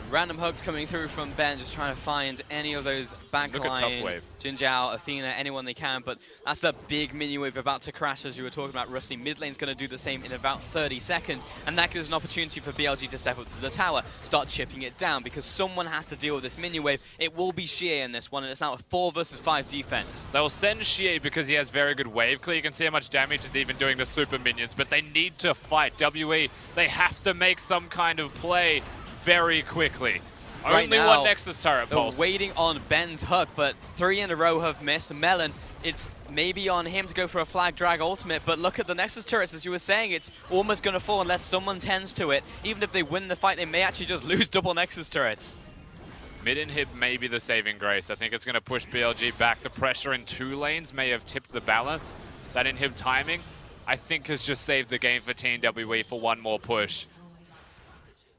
Random hooks coming through from Ben, just trying to find any of those backline, Jin Zhao, Athena, anyone they can, but that's the big mini wave about to crash, as you were talking about, Rusty. Mid lane's going to do the same in about 30 seconds, and that gives an opportunity for BLG to step up to the tower, start chipping it down, because someone has to deal with this mini wave. It will be Xie in this one, and it's now a 4 versus 5 defense. They'll send Xie because he has very good wave clear. You can see how much damage he's even doing to super minions, but they need to fight. WE, they have to make some kind of play very quickly. Right Only now, one Nexus turret pulse. They're waiting on Ben's hook, but 3 in a row have missed. Melon, it's maybe on him to go for a flag drag ultimate, but look at the Nexus turrets, as you were saying, it's almost going to fall unless someone tends to it. Even if they win the fight, they may actually just lose double Nexus turrets. Mid inhib may be the saving grace. I think it's going to push BLG back. The pressure in 2 lanes may have tipped the balance. That inhib timing, I think, has just saved the game for Team WE for one more push.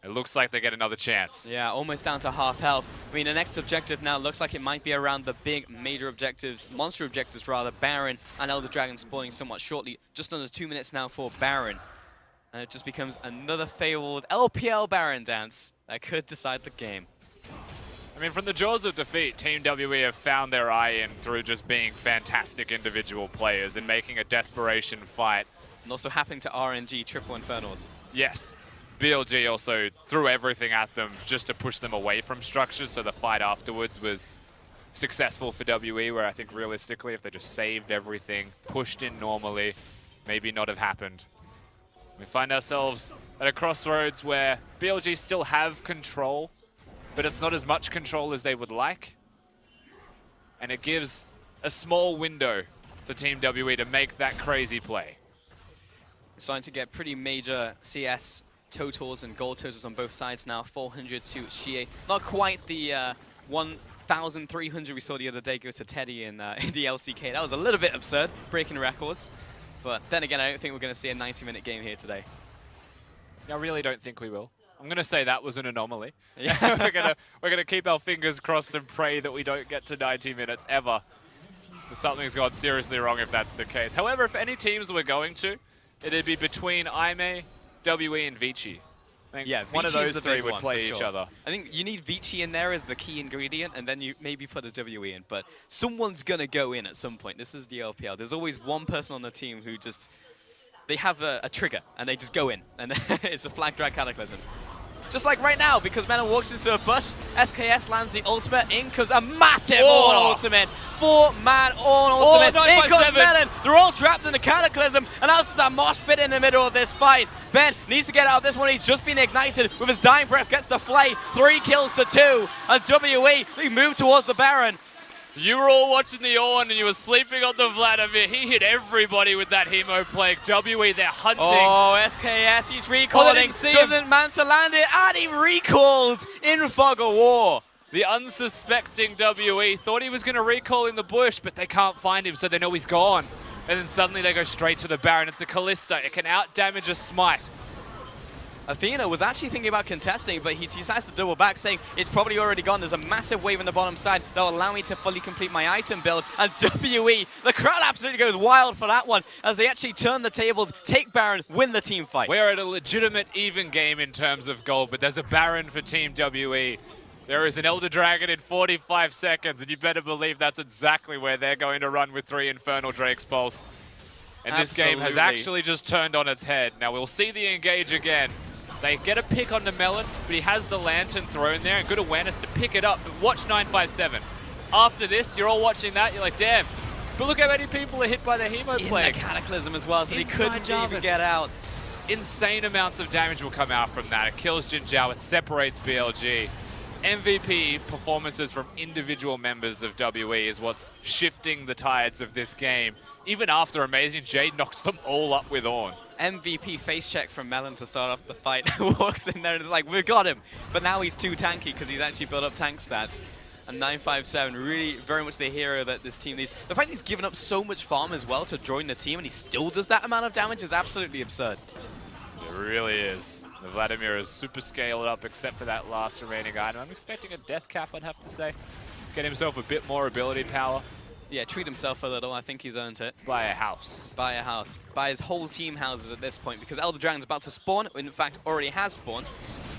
It looks like they get another chance. Yeah, almost down to half health. I mean, the next objective now looks like it might be around the big major objectives, monster objectives rather, Baron and Elder Dragon spawning somewhat shortly. Just under 2 minutes now for Baron. And it just becomes another fabled LPL Baron dance that could decide the game. I mean, from the jaws of defeat, Team WE have found their eye in through just being fantastic individual players and making a desperation fight. And also happening to RNG triple infernals. Yes. BLG also threw everything at them just to push them away from structures, so the fight afterwards was successful for WE, where I think realistically, if they just saved everything, pushed in normally, maybe not have happened. We find ourselves at a crossroads where BLG still have control, but it's not as much control as they would like. And it gives a small window to Team WE to make that crazy play. We're starting to get pretty major CS totals and gold totals on both sides now. 400 to Xie. Not quite the 1,300 we saw the other day go to Teddy in the LCK. That was a little bit absurd, breaking records. But then again, I don't think we're going to see a 90-minute game here today. I really don't think we will. I'm going to say that was an anomaly. Yeah. we're gonna keep our fingers crossed and pray that we don't get to 90 minutes ever. Something's gone seriously wrong if that's the case. However, if any teams we're going to, it'd be between Aime, WE, and Vici. I think yeah, one of those 3 would play each other. I think you need Vici in there as the key ingredient, and then you maybe put a WE in. But someone's going to go in at some point. This is the LPL. There's always one person on the team who just, they have a trigger, and they just go in. And it's a flag drag cataclysm. Just like right now, because Melon walks into a push, SKS lands the ultimate, in comes a massive Ornn ultimate. 4-man Ornn ultimate, in comes Melon, they're all trapped in the cataclysm, and also that mosh pit in the middle of this fight. Ben needs to get out of this one, he's just been ignited with his dying breath, gets the flay, 3 kills to 2, and WE, they move towards the Baron. You were all watching the Ornn and you were sleeping on the Vladimir. He hit everybody with that Hemoplague. WE, they're hunting. Oh, SKS, he's recalling. Doesn't manage to land it, and he recalls in Fog of War. The unsuspecting WE thought he was going to recall in the bush, but they can't find him, so they know he's gone. And then suddenly they go straight to the Baron. It's a Callista. It can out-damage a Smite. Athena was actually thinking about contesting, but he decides to double back, saying it's probably already gone. There's a massive wave on the bottom side that will allow me to fully complete my item build. And WE, the crowd absolutely goes wild for that one, as they actually turn the tables, take Baron, win the team fight. We're at a legitimate even game in terms of gold, but there's a Baron for Team WE. There is an Elder Dragon in 45 seconds, and you better believe that's exactly where they're going to run with 3 Infernal Drake's Pulse. And this game has actually just turned on its head. Now we'll see the engage again. They get a pick on the Melon, but he has the Lantern thrown there and good awareness to pick it up. But watch 957. After this, you're all watching that, you're like, damn. But look how many people are hit by the Hemoplague. In the Cataclysm as well, so he couldn't even get out. Insane amounts of damage will come out from that. It kills Jin Zhao, it separates BLG. MVP performances from individual members of WE is what's shifting the tides of this game. Even after Amazing Jade knocks them all up with Ornn. MVP face check from Melon to start off the fight. Walks in there and like, we've got him. But now he's too tanky because he's actually built up tank stats. And 957, really very much the hero that this team needs. The fact he's given up so much farm as well to join the team and he still does that amount of damage is absolutely absurd. It really is. The Vladimir is super scaled up except for that last remaining item. I'm expecting a death cap, I'd have to say. Get himself a bit more ability power. Yeah, treat himself a little. I think he's earned it. Buy a house. Buy a house. Buy his whole team houses at this point because Elder Dragon's about to spawn. In fact, already has spawned.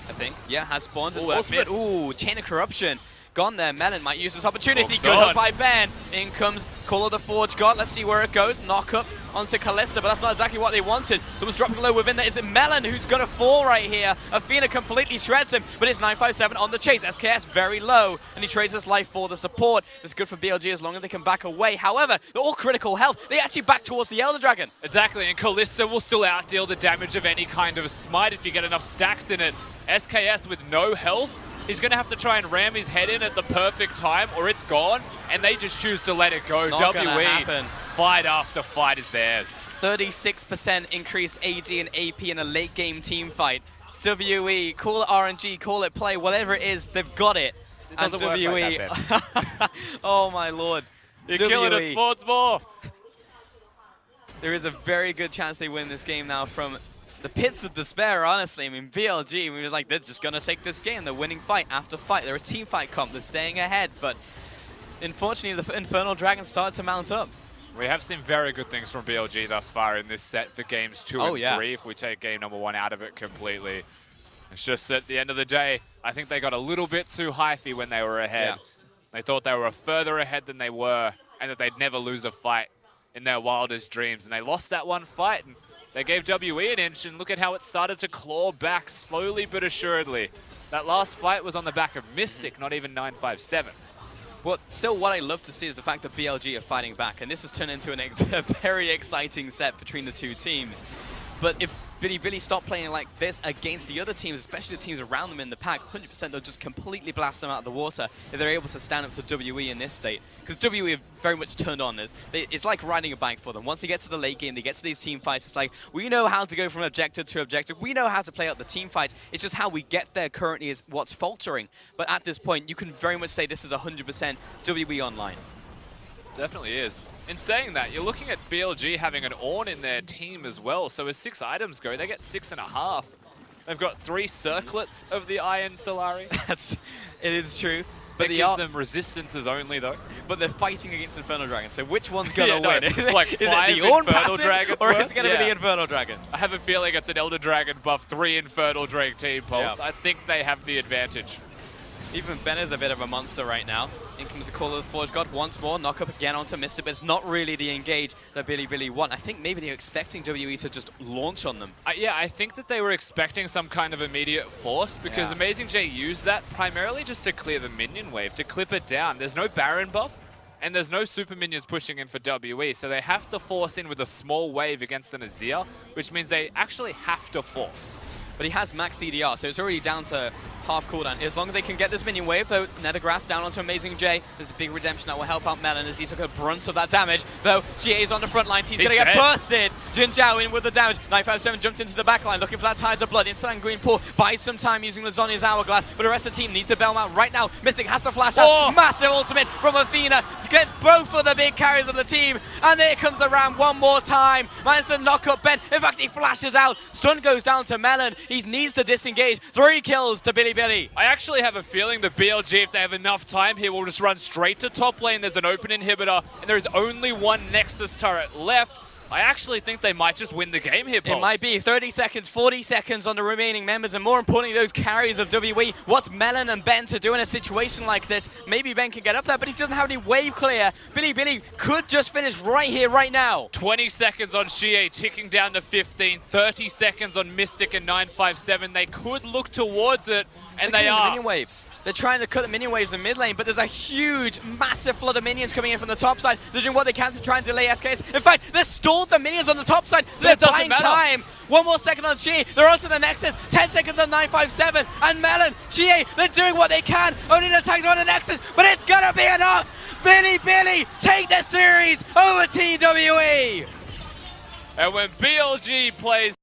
I think. Yeah, has spawned. Ooh, that's Ultimate. missed. Ooh, Chain of Corruption. Gone there. Melon might use this opportunity. Oh, Good God. up by Ben. In comes Call of the Forge God. Let's see where it goes. Knock up onto Kalista, but that's not exactly what they wanted. Someone's dropping low within there. Is it Melon who's going to fall right here? Athena completely shreds him, but it's 957 on the chase. SKS very low, and he trades his life for the support. It's good for BLG as long as they can back away. However, they're all critical health. They actually back towards the Elder Dragon. Exactly, and Kalista will still outdeal the damage of any kind of smite if you get enough stacks in it. SKS with no health, he's going to have to try and ram his head in at the perfect time, or it's gone, and they just choose to let it go. Not gonna happen. Fight after fight is theirs. 36% increased AD and AP in a late game team fight. WE, call it RNG, call it play, whatever it is, they've got it. It doesn't work like that, Ben. Oh my lord. You're killing it, Sports More. There is a very good chance they win this game now from the pits of despair, honestly. I mean, BLG, we was like, they're just going to take this game. They're winning fight after fight. They're a team fight comp. They're staying ahead, but unfortunately, the Infernal Dragons started to mount up. We have seen very good things from BLG thus far in this set for games 2 and 3, if we take game number 1 out of it completely. It's just that at the end of the day, I think they got a little bit too hyphy when they were ahead. Yeah. They thought they were further ahead than they were, and that they'd never lose a fight in their wildest dreams. And they lost that one fight, and they gave WE an inch, and look at how it started to claw back slowly but assuredly. That last fight was on the back of Mystic, not even 957. But still, what I love to see is the fact that BLG are fighting back, and this has turned into a very exciting set between the two teams. But if Bilibili stop playing like this against the other teams, especially the teams around them in the pack, 100% they'll just completely blast them out of the water if they're able to stand up to WE in this state. Because WE have very much turned on. It's like riding a bike for them. Once they get to the late game, they get to these team fights, it's like, we know how to go from objective to objective. We know how to play out the team fights. It's just how we get there currently is what's faltering. But at this point, you can very much say this is 100% WE online. Definitely is. In saying that, you're looking at BLG having an Ornn in their team as well. So as 6 items go, they get 6.5. They've got 3 circlets of the Iron Solari. It is true. But it gives them resistances only, though. But they're fighting against Infernal Dragons, so which one's going to win? Like is 5 it the Ornn Infernal passive, Dragons or worth? is it going to be the Infernal Dragons? I have a feeling it's an Elder Dragon buff, 3 Infernal Drake team pulse. Yeah. I think they have the advantage. Even Ben is a bit of a monster right now. In comes the Call of the Forge God once more. Knock up again onto Mystic, but it's not really the engage that Bilibili want. I think maybe they're expecting WE to just launch on them. Yeah, I think that they were expecting some kind of immediate force because Amazing J used that primarily just to clear the minion wave, to clip it down. There's no Baron buff, and there's no super minions pushing in for WE, so they have to force in with a small wave against an Azir, which means they actually have to force. But he has max CDR, so it's already down to half cooldown. As long as they can get this minion wave, though, Nethergrasp down onto Amazing J. There's a big redemption that will help out Melon as he took a brunt of that damage. Though, GA is on the front lines. He's going to get bursted. Jin Zhao in with the damage. 957 jumps into the back line, looking for that Tides of Blood. Instant Green Pool buys some time using Lazonia's Hourglass, but the rest of the team needs to bail him out right now. Mystic has to flash out. Massive ultimate from Athena to get both of the big carries of the team. And there comes the Ram one more time. Managed to knock up Ben. In fact, he flashes out. Stun goes down to Melon. He needs to disengage. 3 kills to Bilibili. I actually have a feeling that BLG, if they have enough time here, will just run straight to top lane. There's an open inhibitor, and there's only one Nexus turret left. I actually think they might just win the game here, Pulse. It might be 30 seconds, 40 seconds on the remaining members, and more importantly, those carries of WE. What's Melon and Ben to do in a situation like this? Maybe Ben can get up there, but he doesn't have any wave clear. Bilibili could just finish right here, right now. 20 seconds on Xie, ticking down to 15. 30 seconds on Mystic and 957. They could look towards it, and they are. Minion waves. They're trying to cut the minion waves in mid lane, but there's a huge, massive flood of minions coming in from the top side. They're doing what they can to try and delay SKS. In fact, they've stalled the minions on the top side, so they're buying time. 1 more second on Xie. They're onto the Nexus. 10 seconds on 957. And Melon, Xie, they're doing what they can. Only the tanks on the Nexus, but it's gonna be enough. Bilibili take the series over Team WE. And when BLG plays